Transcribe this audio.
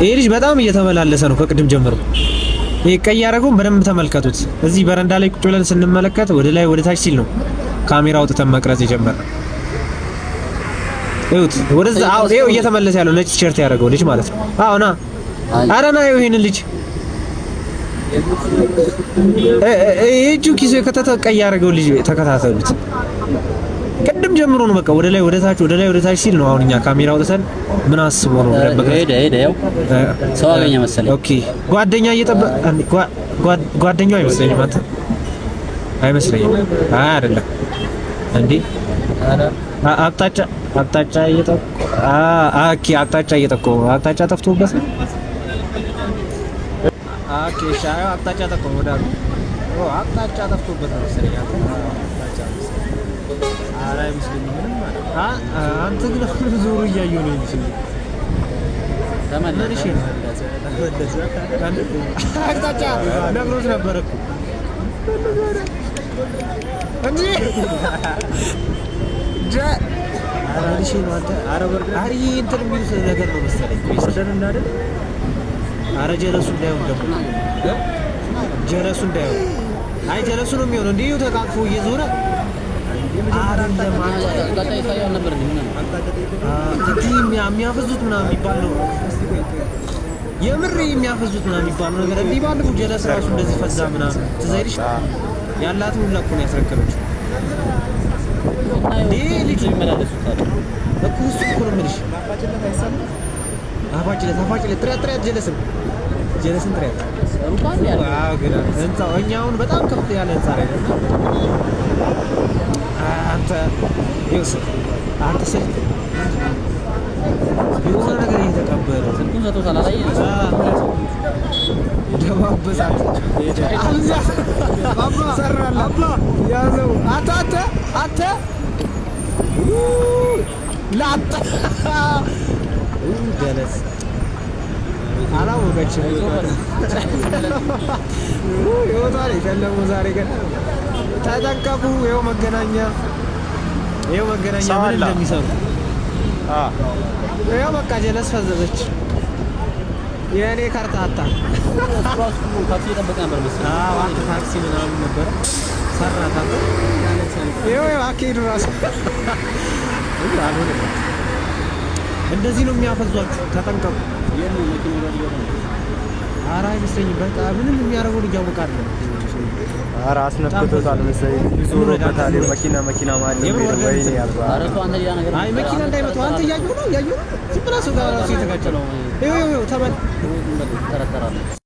ይሄ ልጅ በጣም እየተመላለሰ ነው ከቅድም ጀምሮ። ይሄ ቀይ ያደረገውን በደንብ ተመልከቱት። እዚህ በረንዳ ላይ ቁጭ ብለን ስንመለከት ወደ ላይ ወደ ታች ሲል ነው ካሜራ አውጥተን መቅረጽ የጀመረው። እዩት፣ ወደዛ ይኸው እየተመለሰ ያለው ነጭ ቲሸርት ያደረገው ልጅ ማለት ነው። አዎ ና፣ ኧረ ና፣ ይሄን ልጅ እጁ ኪሱ የከተተው ቀይ ያደረገው ልጅ ተከታተሉት። ቅድም ጀምሮ ነው በቃ ወደ ላይ ወደ ታች ወደ ላይ ወደ ታች ሲል ነው። አሁን እኛ ካሜራ አውጥተን ምን አስቦ ነው ሄደ ያው ሰው አገኘ መሰለኝ። ኦኬ ጓደኛ ጓደኛው አይመስለኝም። አንተ አይመስለኝም። አይደለም እንዴ አቅጣጫ እየጠቆመ አቅጣጫ ጠፍቶበት ነው። ኦኬ ሻዩ አቅጣጫ ጠቆመ ወዳሉ አቅጣጫ ጠፍቶበት ነው መሰለኝ። ኧረ አይመስለኝም ምንም ማለት አንተ ግን ዞሩ እያየሁ ነው የሚመስለኝ። ተመለሽ አቅጣጫ ነግሮት ነበር እኮ እንዴ አራሪሽ ነው አንተ። አረ እንትን የሚሉት ነገር ነው መሰለኝ። ወሰደን እንዳደል አረ ጀለሱ እንዳይሆን ደግሞ ጀለሱ እንዳይሆን አይ ጀለሱ ነው የሚሆነው። እንዴ ተቃቅፎ እየዞረ አይደለም አቅጣጫ ይታያል ነበር እንዴ የሚያፈዙት ምናምን የሚባል ነው። የምር የሚያፈዙት ምናምን የሚባል ነገር እንዲህ ባለፈው ጀለስ ራሱ እንደዚህ ፈዛ ምናምን ትዝ አይልሽ? ያላትን ሁላ እኮ ነው ያስረከበችው። እንዴ ልጅ ይመላለሱታል እኮ እሱ እኮ ነው የምልሽ። አፋጭለት ጥሪያት ጀለስን ጥሪያት እንኳን ያለ ግን ህንጻው እኛውን በጣም ከፍ ያለ ህንጻ ላይ ነው። አንተ ስልክ የሆነ ነገር እየተቀበለ ስልኩን ሰጥቶታል። አላየህ? ደባበሳት ሰራላ ያዘው አታ ላጣ ጀለስ አላወቀችም። ይወጣል የሸለሙ ዛሬ ግን ተጠንቀቁ። ይኸው መገናኛ ምን እንደሚሰሩ ይኸው በቃ ጀለስ ፈዘዘች። የእኔ ካርታ አጣ። ታክሲ እየጠበቀ ነበር መሰለኝ። አዎ አንተ ታክሲ ምናምን ነበረ ሰራታ። ይኸው አኬዱ ራሱ እንደዚህ ነው የሚያፈዟችሁ። ተጠንቀቁ። ኧረ አይመስለኝም። በቃ ምንም የሚያደርገው ልጅ ያውቃል። ኧረ አስነክቶታል መሰለኝ። ዞሮበታል። መኪና ማለት ነው። ወይኔ ያባ አይ መኪና እንዳይመጣ አንተ እያየሁ ነው። ዝም ብላ ሰው ጋር ራሱ የተጋጨ ነው። ይኸው ተመን ተረተራለች።